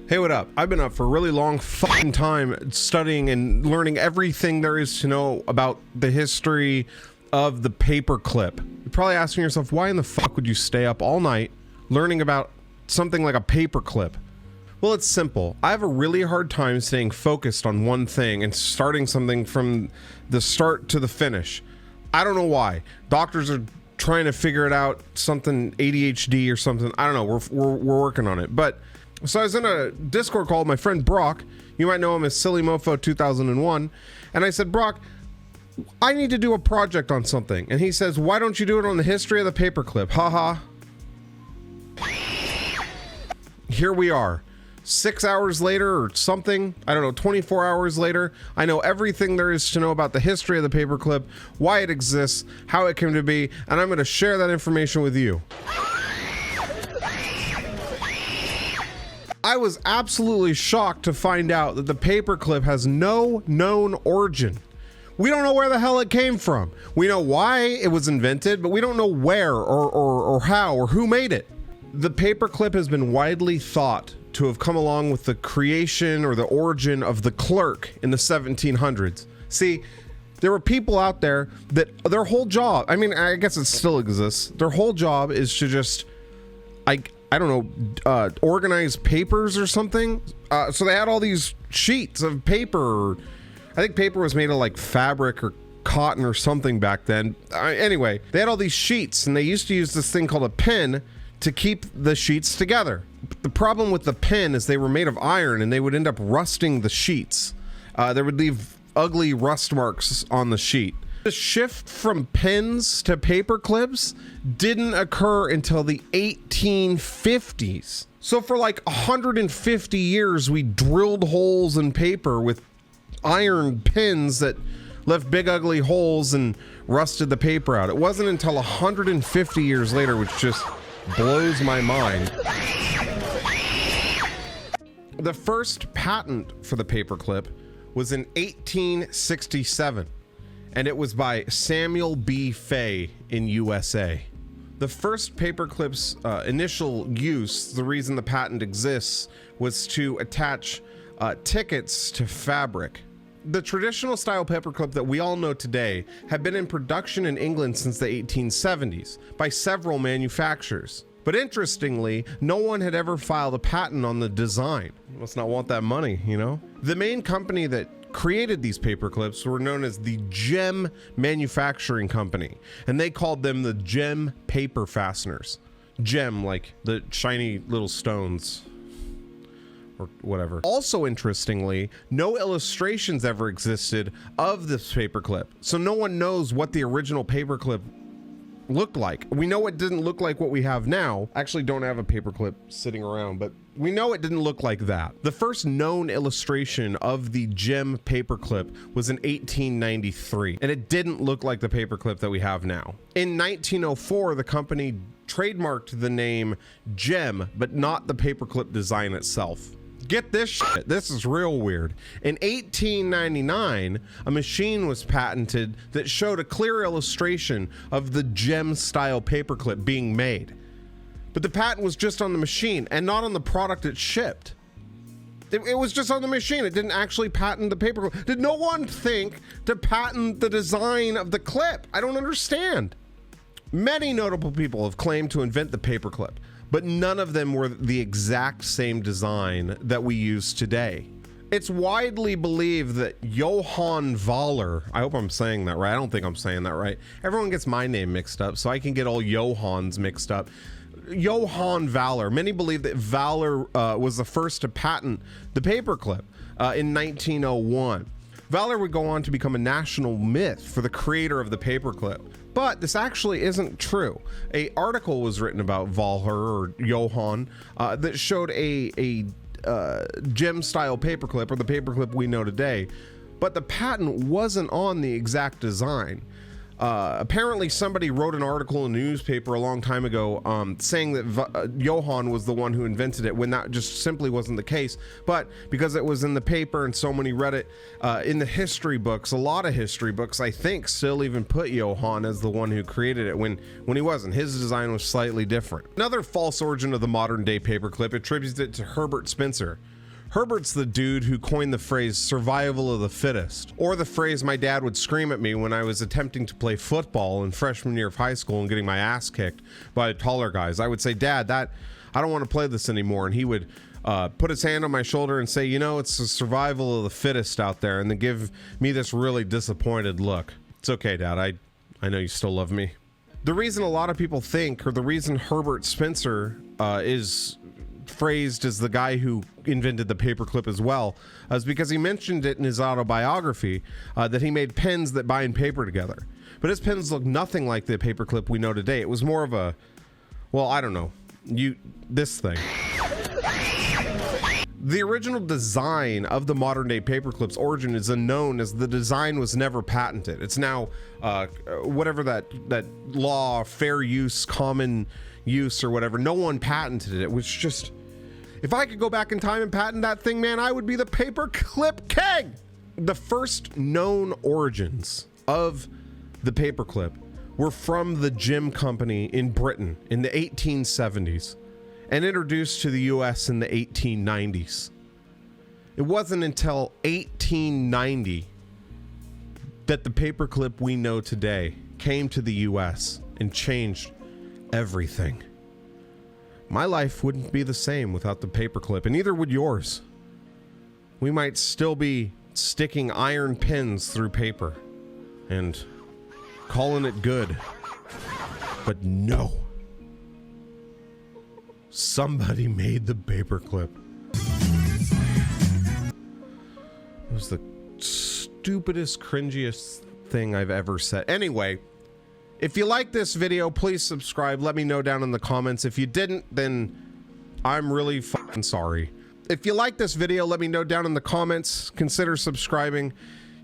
Hey, what up? I've been up for a really long fucking time studying and learning everything there is to know about the history of the paperclip. You're probably asking yourself, why in the fuck would you stay up all night learning about something like a paperclip? Well, it's simple. I have a really hard time staying focused on one thing and starting something from the start to the finish. I don't know why. Doctors are trying to figure it out, something ADHD or something. I don't know. We're working on it. But so I was in a Discord call with my friend Brock. You might know him as Silly Mofo 2001. And I said, Brock, I need to do a project on something. And he says, why don't you do it on the history of the paperclip? Haha. Here we are. 6 hours later or something, I don't know, 24 hours later, I know everything there is to know about the history of the paperclip, why it exists, how it came to be, and I'm going to share that information with you. I was absolutely shocked to find out that the paperclip has no known origin. We don't know where the hell it came from. We know why it was invented, but we don't know where or how or who made it. The paperclip has been widely thought to have come along with the creation or the origin of the clerk in the 1700s. See, there were people out there that their whole job, I mean, I guess it still exists, their whole job is to just, I don't know, organize papers or something. So they had all these sheets of paper. I think paper was made of like fabric or cotton or something back then. Anyway, they had all these sheets and they used to use this thing called a pen to keep the sheets together. The problem with the pen is they were made of iron and they would end up rusting the sheets. They would leave ugly rust marks on the sheet. The shift from pens to paper clips didn't occur until the 1850s. So for like 150 years, we drilled holes in paper with iron pins that left big ugly holes and rusted the paper out. It wasn't until 150 years later, which just blows my mind. The first patent for the paperclip was in 1867, and it was by Samuel B. Fay in USA. The first paperclip's initial use, the reason the patent exists, was to attach tickets to fabric. The traditional style paperclip that we all know today had been in production in England since the 1870s by several manufacturers. But interestingly, no one had ever filed a patent on the design. Must not want that money, you know? The main company that created these paperclips were known as the Gem Manufacturing Company, and they called them the Gem Paper Fasteners. Gem, like the shiny little stones or whatever. Also interestingly, no illustrations ever existed of this paperclip, so no one knows what the original paperclip looked like. We know it didn't look like what we have now. I actually don't have a paperclip sitting around, but we know it didn't look like that. The first known illustration of the Gem paperclip was in 1893, and it didn't look like the paperclip that we have now. In 1904, the company trademarked the name Gem, but not the paperclip design itself. Get this shit. This is real weird. In 1899, a machine was patented that showed a clear illustration of the Gem style paperclip being made. But the patent was just on the machine and not on the product it shipped. It was just on the machine. It didn't actually patent the paperclip. Did no one think to patent the design of the clip? I don't understand. Many notable people have claimed to invent the paperclip, but none of them were the exact same design that we use today. It's widely believed that Johann Wahler, I hope I'm saying that right. I don't think I'm saying that right. Everyone gets my name mixed up, so I can get all Johanns mixed up. Johann Wahler. Many believe that Wahler was the first to patent the paperclip in 1901. Wahler would go on to become a national myth for the creator of the paperclip. But this actually isn't true. An article was written about Wahler or Johann that showed a Gem style paperclip, or the paperclip we know today, but the patent wasn't on the exact design. Apparently somebody wrote an article in a newspaper a long time ago saying that Johann was the one who invented it, when that just simply wasn't the case. But because it was in the paper and so many read it, in the history books, a lot of history books, I think, still even put Johann as the one who created it, when he wasn't. His design was slightly different. Another false origin of the modern day paperclip attributes it to Herbert Spencer. Herbert's the dude who coined the phrase survival of the fittest, or the phrase my dad would scream at me when I was attempting to play football in freshman year of high school and getting my ass kicked by taller guys. I would say, Dad, I don't want to play this anymore. And he would put his hand on my shoulder and say, you know, it's the survival of the fittest out there, and then give me this really disappointed look. It's okay, Dad. I know you still love me. The reason a lot of people think, or the reason Herbert Spencer is phrased as the guy who invented the paperclip as well, is because he mentioned it in his autobiography, that he made pens that bind paper together. But his pens look nothing like the paperclip we know today. It was more of a, well, I don't know, this thing. The original design of the modern day paperclip's origin is unknown, as the design was never patented. It's now whatever that law, fair use, common use, or whatever. No one patented it. It was just, if I could go back in time and patent that thing, man, I would be the paperclip king. The first known origins of the paperclip were from the Gym Company in Britain in the 1870s and introduced to the US in the 1890s. It wasn't until 1890 that the paperclip we know today came to the US and changed everything. My life wouldn't be the same without the paperclip, and neither would yours. We might still be sticking iron pins through paper and calling it good. But no. Somebody made the paperclip. It was the stupidest, cringiest thing I've ever said. Anyway, if you like this video, please subscribe. Let me know down in the comments. If you didn't, then I'm really fucking sorry. If you like this video, let me know down in the comments. Consider subscribing,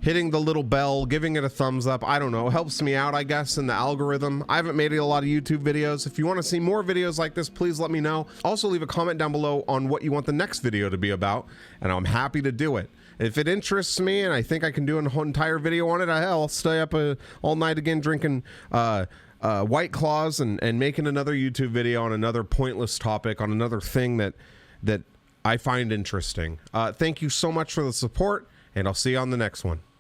hitting the little bell, giving it a thumbs up. I don't know, it helps me out, I guess, in the algorithm. I haven't made a lot of YouTube videos. If you want to see more videos like this, please let me know. Also, leave a comment down below on what you want the next video to be about, and I'm happy to do it. If it interests me and I think I can do an whole entire video on it, I'll stay up all night again drinking White Claws and making another YouTube video on another pointless topic, on another thing that I find interesting. Thank you so much for the support, and I'll see you on the next one.